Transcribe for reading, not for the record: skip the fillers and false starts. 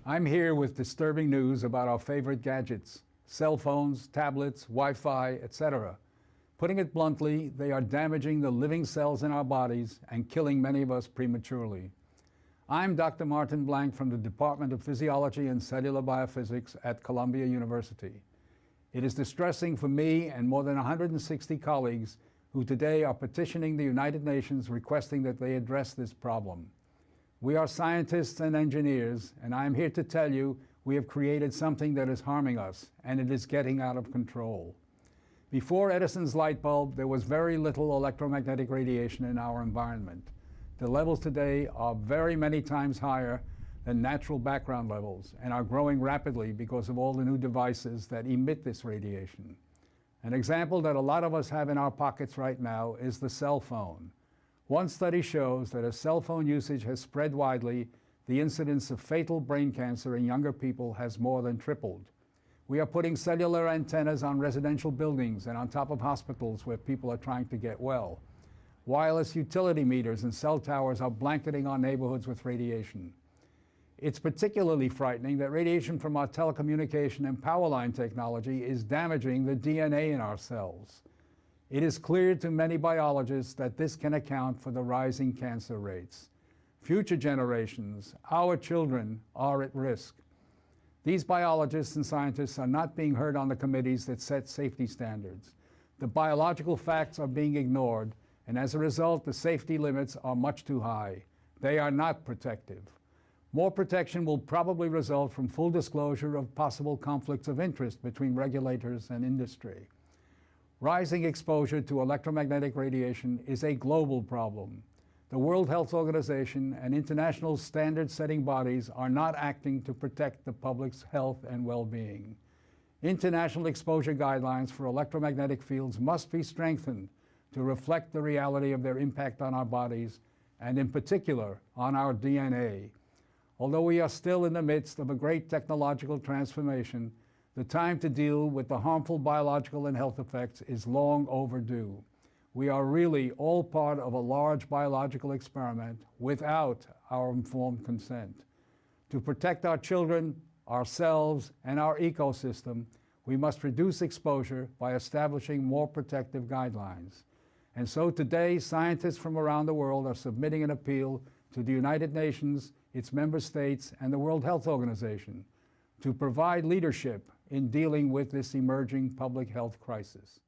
I'm here with disturbing news about our favorite gadgets, cell phones, tablets, Wi-Fi, etc. Putting it bluntly, they are damaging the living cells in our bodies and killing many of us prematurely. I'm Dr. Martin Blank from the Department of Physiology and Cellular Biophysics at Columbia University. It is distressing for me and more than 160 colleagues who today are petitioning the United Nations requesting that they address this problem. We are scientists and engineers, and I am here to tell you we have created something that is harming us, and it is getting out of control. Before Edison's light bulb, there was very little electromagnetic radiation in our environment. The levels today are very many times higher than natural background levels and are growing rapidly because of all the new devices that emit this radiation. An example that a lot of us have in our pockets right now is the cell phone. One study shows that as cell phone usage has spread widely, the incidence of fatal brain cancer in younger people has more than tripled. We are putting cellular antennas on residential buildings and on top of hospitals where people are trying to get well. Wireless utility meters and cell towers are blanketing our neighborhoods with radiation. It's particularly frightening that radiation from our telecommunication and power line technology is damaging the DNA in our cells. It is clear to many biologists that this can account for the rising cancer rates. Future generations, our children, are at risk. These biologists and scientists are not being heard on the committees that set safety standards. The biological facts are being ignored, and as a result, the safety limits are much too high. They are not protective. More protection will probably result from full disclosure of possible conflicts of interest between regulators and industry. Rising exposure to electromagnetic radiation is a global problem. The World Health Organization and international standard-setting bodies are not acting to protect the public's health and well-being. International exposure guidelines for electromagnetic fields must be strengthened to reflect the reality of their impact on our bodies and, in particular, on our DNA. Although we are still in the midst of a great technological transformation, the time to deal with the harmful biological and health effects is long overdue. We are really all part of a large biological experiment without our informed consent. To protect our children, ourselves, and our ecosystem, we must reduce exposure by establishing more protective guidelines. And so today, scientists from around the world are submitting an appeal to the United Nations, its member states, and the World Health Organization to provide leadership in dealing with this emerging public health crisis.